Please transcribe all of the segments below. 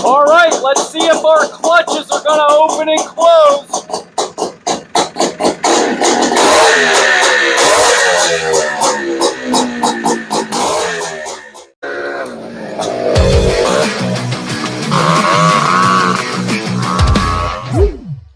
All right, let's see if our clutches are going to open and close.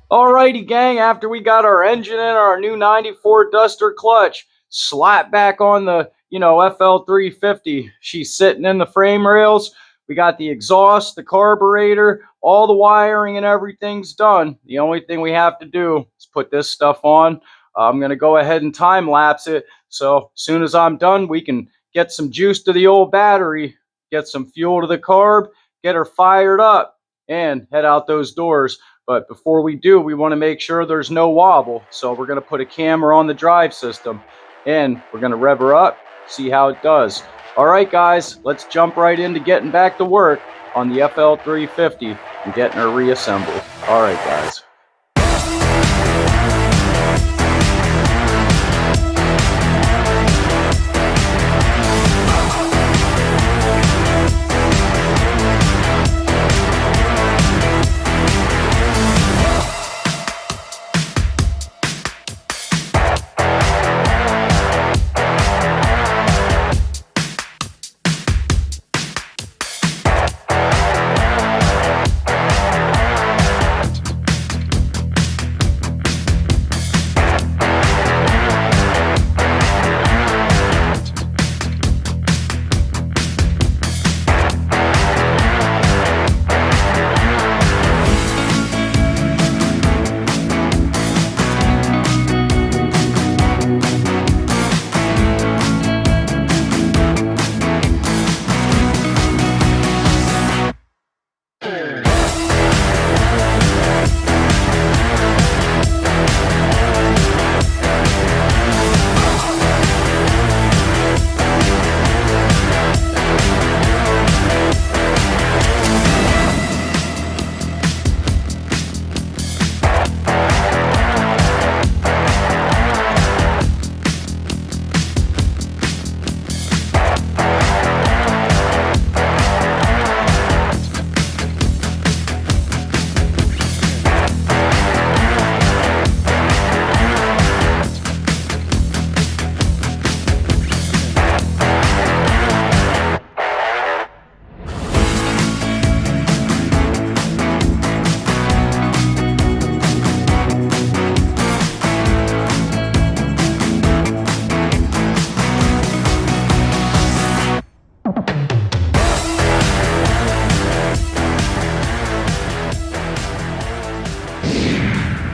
Alrighty gang, after we got our engine in, our new 94 Duster clutch, slap back on the, FL350. She's sitting in the frame rails. We got the exhaust, the carburetor, all the wiring and everything's done. The only thing we have to do is put this stuff on. I'm going to go ahead and time lapse it. So as soon as I'm done, we can get some juice to the old battery, get some fuel to the carb, get her fired up, and head out those doors. But before we do, we want to make sure there's no wobble. So we're going to put a camera on the drive system and we're going to rev her up, see how it does. All right, guys, let's jump right into getting back to work on the FL350 and getting her reassembled. All right, guys.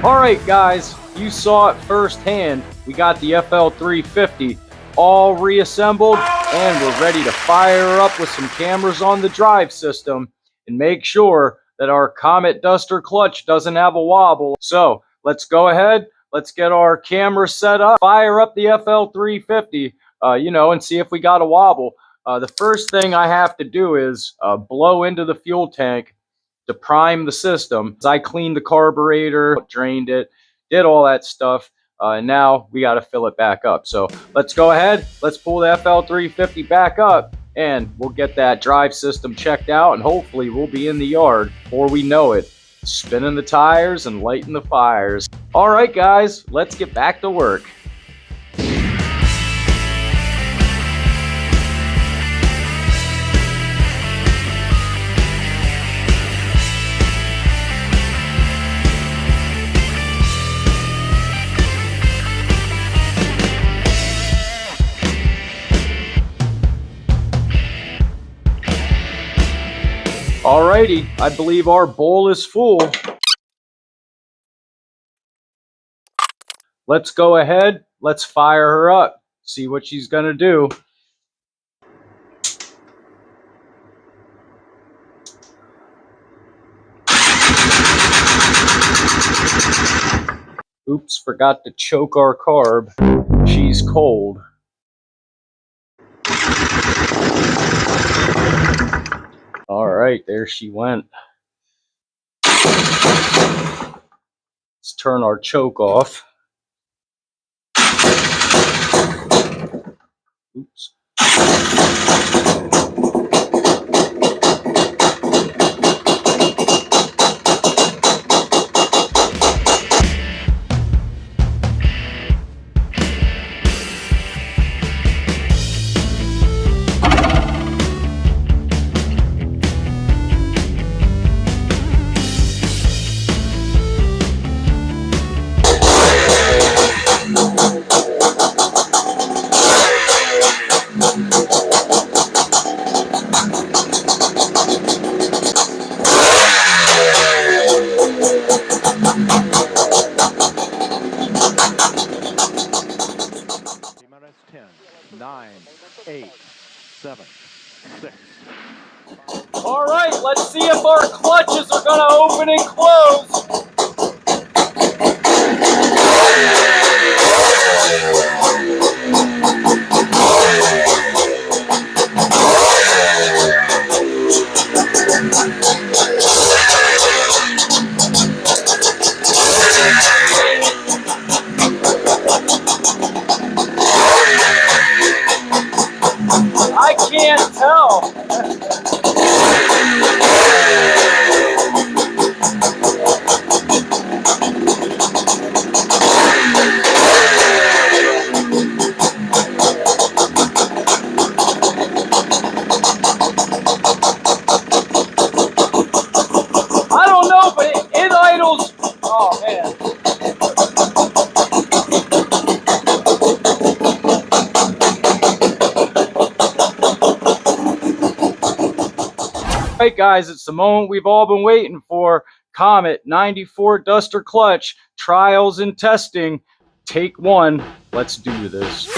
Alright guys, you saw it firsthand. We got the FL350 all reassembled and we're ready to fire her up with some cameras on the drive system and make sure that our Comet Duster clutch doesn't have a wobble. So let's go ahead, let's get our camera set up, fire up the FL350, and see if we got a wobble. The first thing I have to do is blow into the fuel tank to prime the system. I cleaned the carburetor, drained it, did all that stuff, and now we got to fill it back up. So let's go ahead, let's pull the FL350 back up, and we'll get that drive system checked out, and hopefully we'll be in the yard before we know it, spinning the tires and lighting the fires. All right, guys, let's get back to work. Alrighty, I believe our bowl is full. Let's go ahead, let's fire her up, see what she's gonna do. Oops, forgot to choke our carb. She's cold. All right, there she went. Let's turn our choke off. Oops. if our clutches are going to open and close. I can't tell. I don't know, but it idles. Oh, man. All right, guys, it's the moment we've all been waiting for. Comet 94 Duster Clutch, trials and testing. Take one. Let's do this.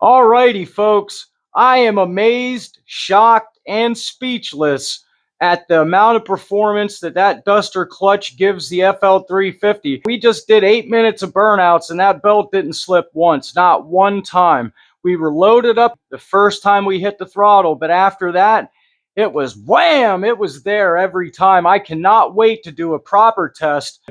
Alrighty, folks. I am amazed, shocked, and speechless at the amount of performance that Duster clutch gives the FL350. We just did 8 minutes of burnouts and that belt didn't slip once, not one time. We were loaded up the first time we hit the throttle, but after that, it was wham! It was there every time. I cannot wait to do a proper test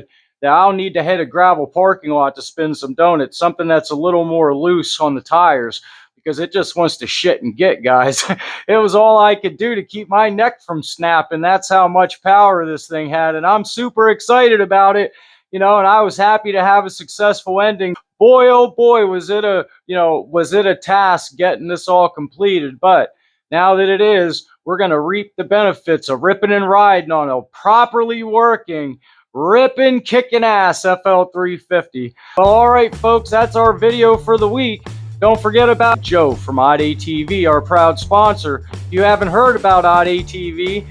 that I'll need to hit a gravel parking lot to spin some donuts, something that's a little more loose on the tires, because it just wants to shit and get, guys. It was all I could do to keep my neck from snapping. That's how much power this thing had, and I'm super excited about it, and I was happy to have a successful ending. Boy, oh boy, was it a task getting this all completed, but now that it is, we're going to reap the benefits of ripping and riding on a properly working, ripping, kicking ass FL350. Well, all right, folks, that's our video for the week. Don't forget about Joe from Odd ATV, our proud sponsor. If you haven't heard about Odd ATV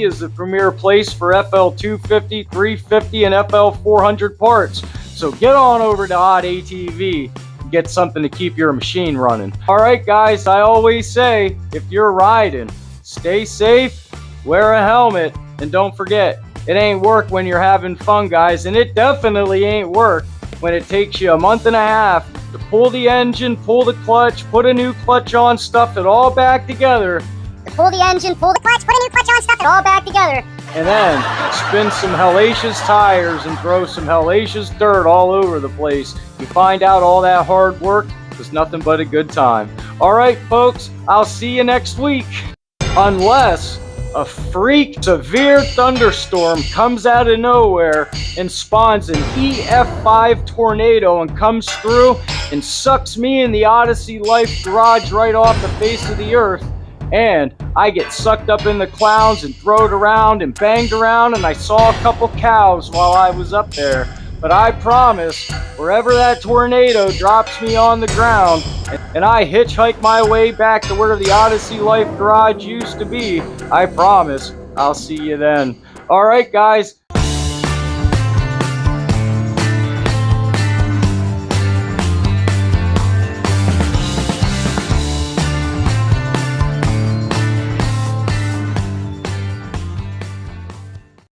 is the premier place for FL250, 350, and FL400 parts. So get on over to Odd ATV and get something to keep your machine running. All right, guys, I always say, if you're riding, stay safe, wear a helmet, and don't forget, it ain't work when you're having fun, guys, and it definitely ain't work when it takes you a month and a half to pull the engine, pull the clutch, put a new clutch on, stuff it all back together. Pull the engine, pull the clutch, put a new clutch on, stuff it all back together. And then spin some hellacious tires and throw some hellacious dirt all over the place. You find out all that hard work was nothing but a good time. All right, folks, I'll see you next week. Unless a freak severe thunderstorm comes out of nowhere and spawns an EF5 tornado and comes through and sucks me and the Odyssey Life garage right off the face of the earth, and I get sucked up in the clouds and thrown around and banged around, and I saw a couple cows while I was up there. But I promise, wherever that tornado drops me on the ground and I hitchhike my way back to where the Odyssey Life garage used to be, I promise I'll see you then. All right, guys,